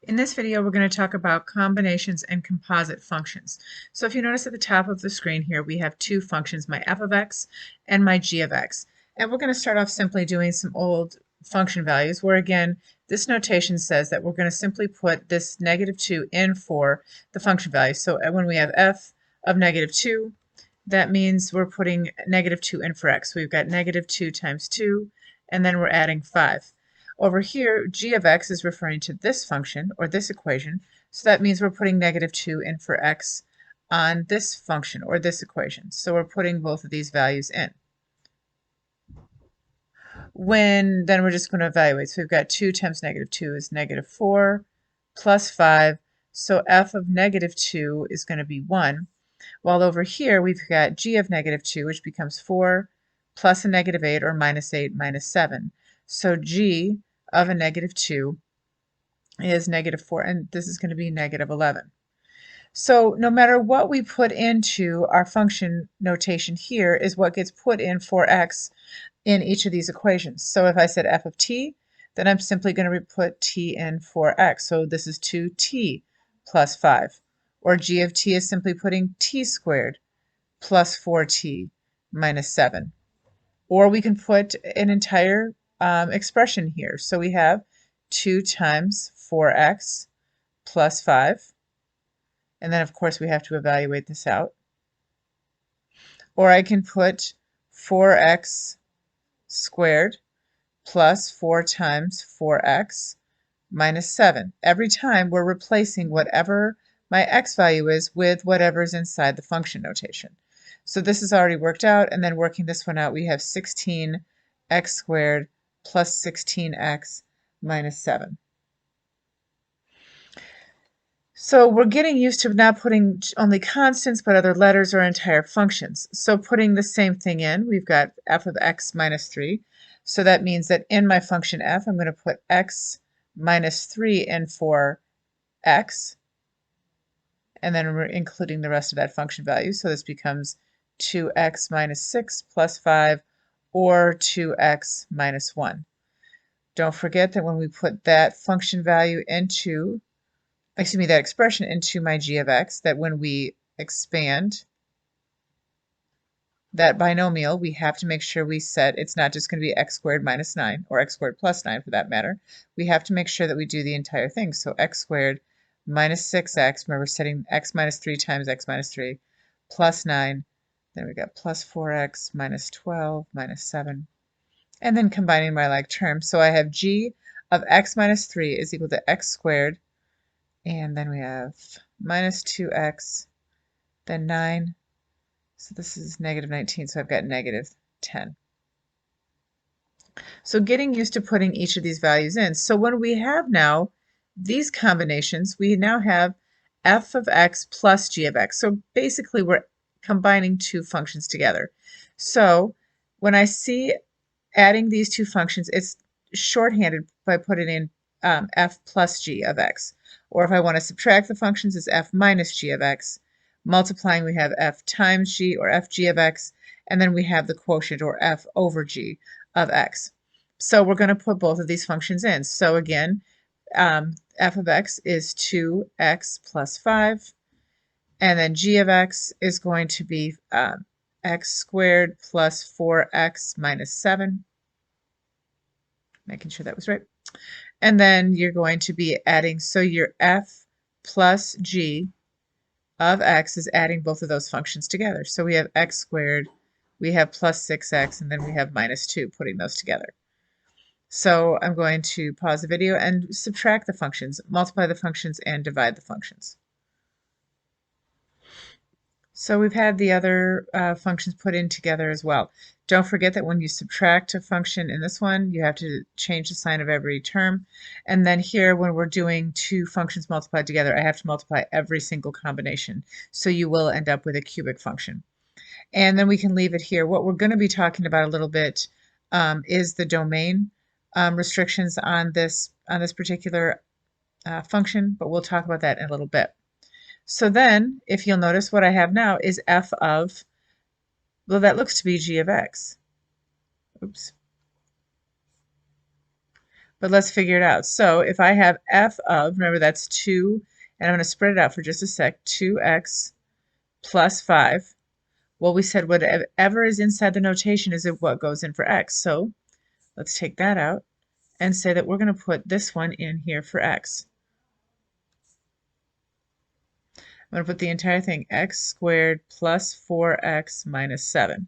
In this video, we're going to talk about combinations and composite functions. So if you notice at the top of the screen here, we have two functions, my f of x and my g of x. And we're going to start off simply doing some old function values where, again, this notation says that we're going to simply put this -2 in for the function value. So when we have f of -2, that means we're putting -2 in for x. So we've got -2 times 2, and then we're adding 5. Over here, g of x is referring to this function, or this equation, so that means we're putting -2 in for x on this function, or this equation. So we're putting both of these values in. Then we're just going to evaluate. So we've got 2 times -2 is -4 plus 5. So f of -2 is going to be 1. While over here we've got g of -2, which becomes 4 plus a -8, or -8 minus 7. So g of a -2 is -4, and this is going to be -11. So no matter what we put into our function notation here is what gets put in for x in each of these equations. So if I said f of t, then I'm simply going to put t in for x. So this is 2t plus 5. Or g of t is simply putting t squared plus 4t minus 7. Or we can put an entire expression here. So we have 2 times 4x plus 5. And then, of course, we have to evaluate this out. Or I can put 4x squared plus 4 times 4x minus 7. Every time we're replacing whatever my x value is with whatever's inside the function notation. So this is already worked out, and then working this one out, we have 16x squared plus 16x minus 7. So we're getting used to not putting only constants, but other letters or entire functions. So putting the same thing in, we've got f of x minus 3. So that means that in my function f, I'm going to put x minus 3 in for x, and then we're including the rest of that function value. So this becomes 2x minus 6 plus 5, or 2x minus 1. Don't forget that when we put that function value into, that expression into my g of x, that when we expand that binomial, we have to make sure we set, it's not just going to be x squared minus 9, or x squared plus 9 for that matter. We have to make sure that we do the entire thing. So x squared minus 6x, remember setting x minus 3 times x minus 3, plus 9, then we got plus 4x minus 12 minus 7, and then combining my like terms. So I have g of x minus 3 is equal to x squared, and then we have minus 2x, then 9. So this is -19, so I've got -10. So getting used to putting each of these values in. So when we have now these combinations, we now have f of x plus g of x. So basically we're combining two functions together. So when I see adding these two functions, it's shorthanded by putting in f plus g of x. Or if I want to subtract the functions, it's f minus g of x. Multiplying, we have f times g, or fg of x, and then we have the quotient, or f over g of x. So we're going to put both of these functions in. So again, f of x is 2x plus 5, and then g of x is going to be x squared plus 4x minus 7. Making sure that was right. And then you're going to be adding, so your f plus g of x is adding both of those functions together. So we have x squared, we have plus 6x, and then we have minus 2, putting those together. So I'm going to pause the video and subtract the functions, multiply the functions, and divide the functions. So we've had the other functions put in together as well. Don't forget that when you subtract a function in this one, you have to change the sign of every term. And then here, when we're doing two functions multiplied together, I have to multiply every single combination. So you will end up with a cubic function. And then we can leave it here. What we're going to be talking about a little bit is the domain restrictions on this particular function, but we'll talk about that in a little bit. So then, if you'll notice, what I have now is f of, well, that looks to be g of x. Oops. But let's figure it out. So if I have f of, remember that's 2, and I'm going to spread it out for just a sec, 2x plus 5. Well, we said whatever is inside the notation is what goes in for x. So let's take that out and say that we're going to put this one in here for x. I'm going to put the entire thing, x squared plus 4x minus 7.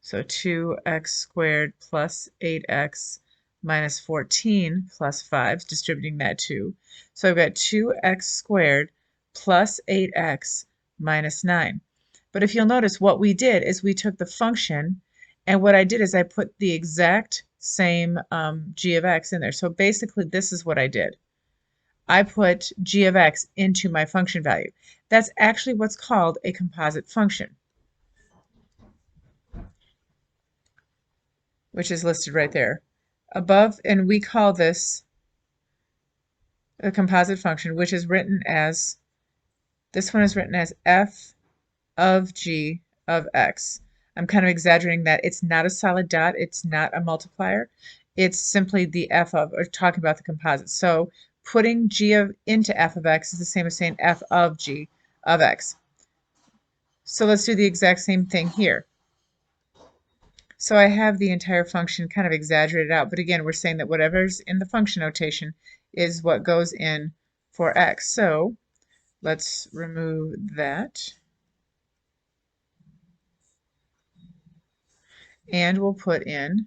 So 2x squared plus 8x minus 14 plus 5, distributing that 2. So I've got 2x squared plus 8x minus 9. But if you'll notice, what we did is we took the function, and what I did is I put the exact same g of x in there. So basically, this is what I did. I put g of x into my function value. That's actually what's called a composite function, which is listed right there above, and we call this a composite function, which is written as, this one is written as f of g of x. I'm kind of exaggerating that. It's not a solid dot. It's not a multiplier. It's simply the f of, or talking about the composite. So putting g of into f of x is the same as saying f of g of x. So let's do the exact same thing here. So I have the entire function kind of exaggerated out, but again, we're saying that whatever's in the function notation is what goes in for x. So let's remove that. And we'll put in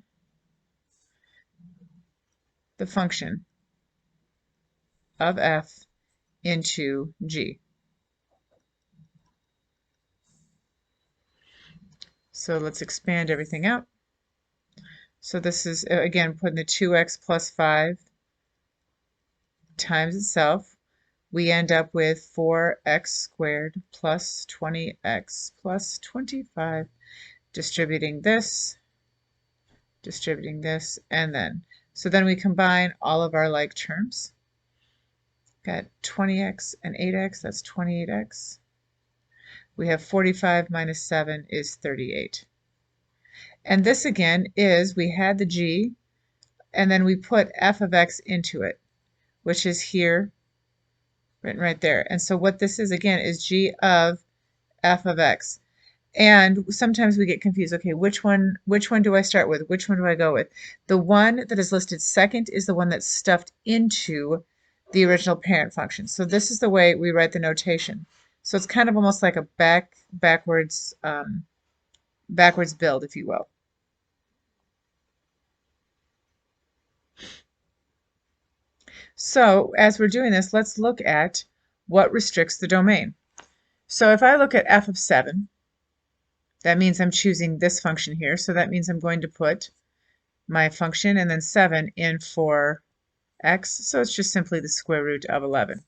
the function of f into g. So let's expand everything out. So this is, again, putting the 2x plus 5 times itself. We end up with 4x squared plus 20x plus 25, distributing this, and then. So then we combine all of our like terms. Got 20x and 8x, that's 28x. We have 45 minus 7 is 38. And this again is, we had the g, and then we put f of x into it, which is here, written right there. And so what this is, again, is g of f of x. And sometimes we get confused. Okay, which one do I start with? Which one do I go with? The one that is listed second is the one that's stuffed into the original parent function. So this is the way we write the notation. So it's kind of almost like a backwards build, if you will. So as we're doing this, let's look at what restricts the domain. So if I look at f of 7, that means I'm choosing this function here. So that means I'm going to put my function and then 7 in for x. So it's just simply the square root of 11.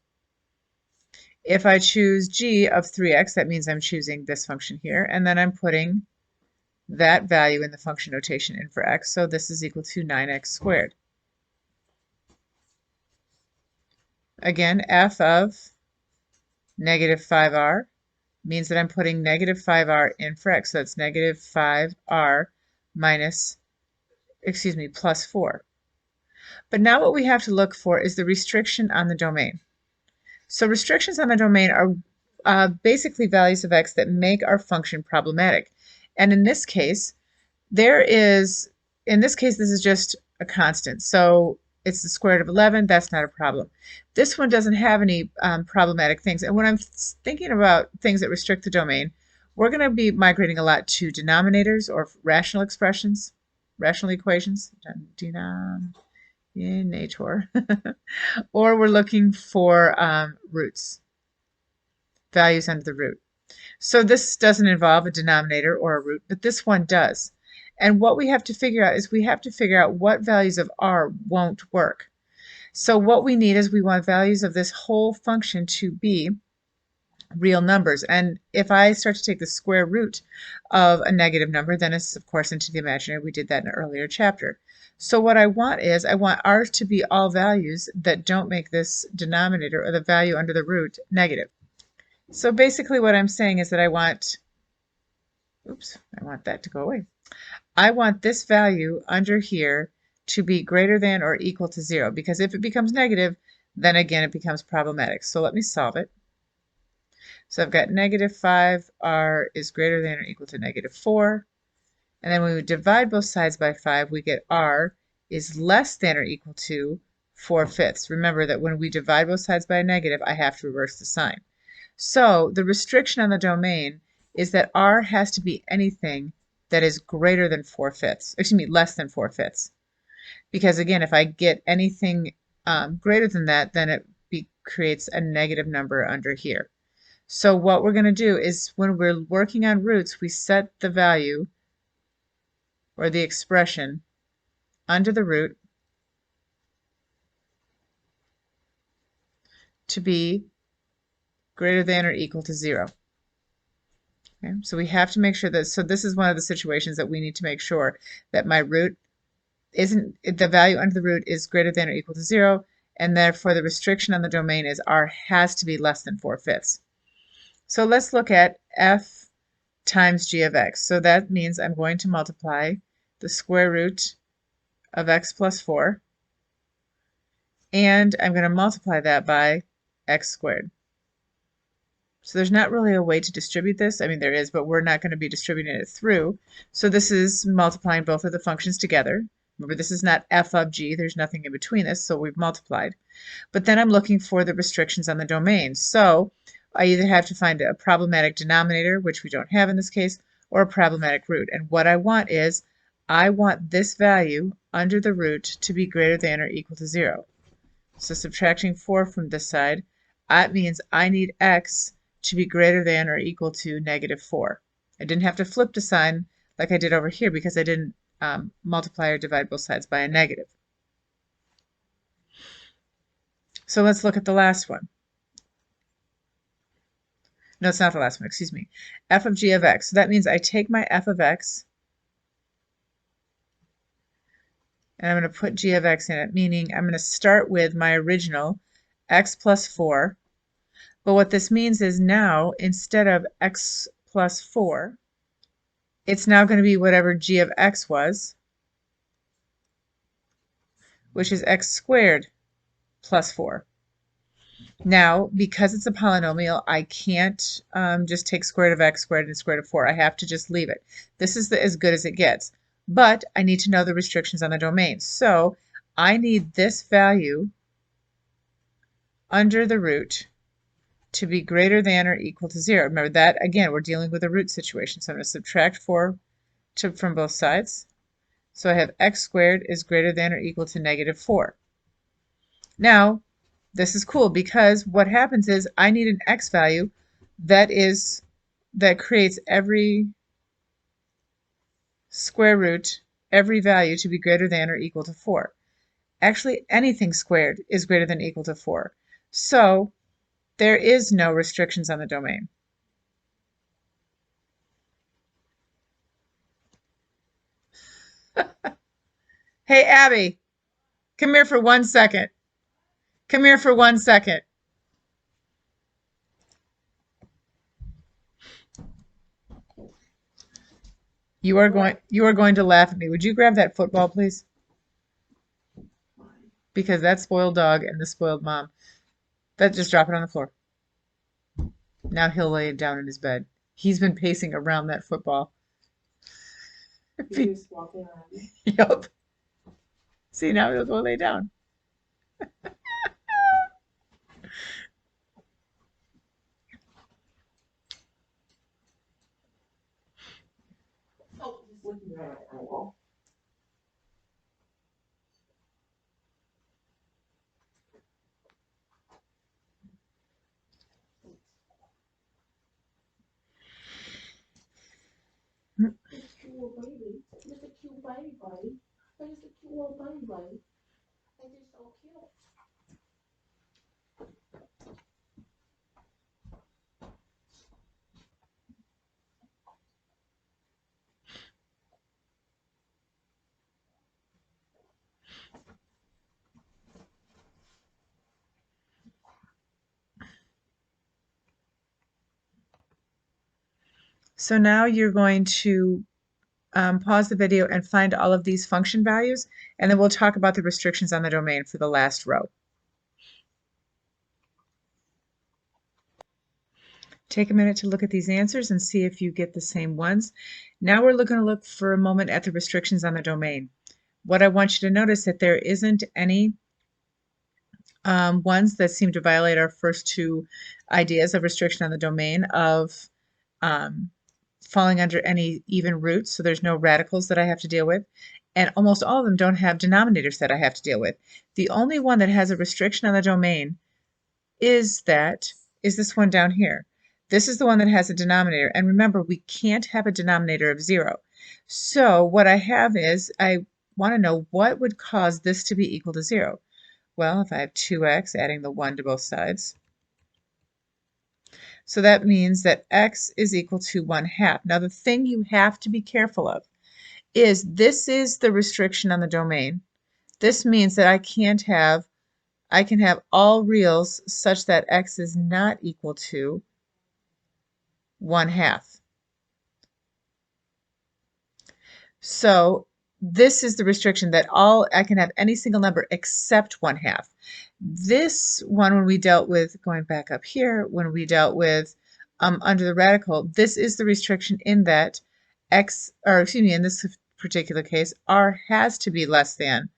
If I choose g of 3x, that means I'm choosing this function here. And then I'm putting that value in the function notation in for x. So this is equal to 9x squared. Again, f of negative 5r means that I'm putting negative 5r in for x. So that's negative 5r plus 4. But now what we have to look for is the restriction on the domain. So restrictions on the domain are basically values of x that make our function problematic. And in this case, this is just a constant. So it's the square root of 11. That's not a problem. This one doesn't have any problematic things. And when I'm thinking about things that restrict the domain, we're going to be migrating a lot to denominators or rational expressions, rational equations, denominator, or we're looking for roots, values under the root. So this doesn't involve a denominator or a root, but this one does. And what we have to figure out is we have to figure out what values of r won't work. So what we need is we want values of this whole function to be real numbers. And if I start to take the square root of a negative number, then it's of course into the imaginary. We did that in an earlier chapter. So what I want is I want r to be all values that don't make this denominator or the value under the root negative. So basically what I'm saying is that I want that to go away. I want this value under here to be greater than or equal to 0, because if it becomes negative, then again it becomes problematic. So let me solve it. So I've got negative 5r is greater than or equal to negative 4. And then when we divide both sides by 5, we get r is less than or equal to 4/5. Remember that when we divide both sides by a negative, I have to reverse the sign. So the restriction on the domain is that r has to be anything that is greater than 4/5, excuse me, less than 4/5. Because again, if I get anything greater than that, then it creates a negative number under here. So what we're going to do is when we're working on roots, we set the value or the expression under the root to be greater than or equal to 0. Okay? So we have to make sure that, so this is one of the situations that we need to make sure that my root isn't, the value under the root is greater than or equal to 0, and therefore the restriction on the domain is r has to be less than 4/5. So let's look at f times g of x. So that means I'm going to multiply the square root of x plus 4, and I'm going to multiply that by x squared. So there's not really a way to distribute this. I mean, there is, but we're not going to be distributing it through. So this is multiplying both of the functions together. Remember, this is not f of g. There's nothing in between this, so we've multiplied. But then I'm looking for the restrictions on the domain. So I either have to find a problematic denominator, which we don't have in this case, or a problematic root. And what I want is, I want this value under the root to be greater than or equal to 0. So subtracting 4 from this side, that means I need x to be greater than or equal to negative 4. I didn't have to flip the sign like I did over here because I didn't multiply or divide both sides by a negative. So let's look at the last one. No, it's not the last one, excuse me. F of g of x. So that means I take my f of x and I'm going to put g of x in it, meaning I'm going to start with my original x plus 4. But what this means is now, instead of x plus 4, it's now going to be whatever g of x was, which is x squared plus 4. Now, because it's a polynomial, I can't just take square root of x squared and square root of 4. I have to just leave it. This is as good as it gets. But I need to know the restrictions on the domain. So I need this value under the root to be greater than or equal to 0. Remember that, again, we're dealing with a root situation. So I'm going to subtract 4 from both sides. So I have x squared is greater than or equal to negative 4. Now, this is cool because what happens is I need an x value that creates every square root, every value to be greater than or equal to 4. Actually, anything squared is greater than or equal to 4. So there is no restrictions on the domain. Hey, Abby, come here for 1 second. Come here for 1 second. You are going to laugh at me. Would you grab that football, please? Because that spoiled dog and the spoiled mom. Just drop it on the floor. Now he'll lay it down in his bed. He's been pacing around that football. He's walking around. Yup. See, now he'll go lay down. Oh, he's looking right at my wall. It's a cute little baby. It's a cute baby, buddy. It's a cute little baby, buddy. It's just so cute. So now you're going to pause the video and find all of these function values, and then we'll talk about the restrictions on the domain for the last row. Take a minute to look at these answers and see if you get the same ones. Now we're going to look for a moment at the restrictions on the domain. What I want you to notice that there isn't any ones that seem to violate our first two ideas of restriction on the domain of um, falling under any even roots, so there's no radicals that I have to deal with, and almost all of them don't have denominators that I have to deal with. The only one that has a restriction on the domain is this one down here. This is the one that has a denominator, and remember, we can't have a denominator of 0. So what I have is, I want to know what would cause this to be equal to 0. Well, if I have 2x, adding the 1 to both sides. So that means that x is equal to 1/2. Now the thing you have to be careful of is this is the restriction on the domain. This means that I can have all reals such that x is not equal to 1/2. So this is the restriction that I can have any single number except 1/2. This one, when we dealt with, going back up here, when we dealt with under the radical, this is the restriction in that x, or excuse me, in this particular case, r has to be less than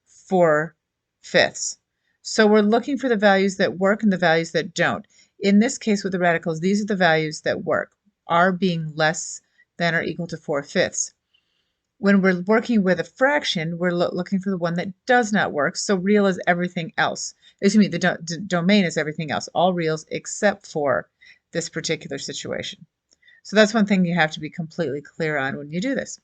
4/5. So we're looking for the values that work and the values that don't. In this case with the radicals, these are the values that work, r being less than or equal to 4/5. When we're working with a fraction, we're looking for the one that does not work. So real is everything else. Excuse me, the domain is everything else, all reals except for this particular situation. So that's one thing you have to be completely clear on when you do this.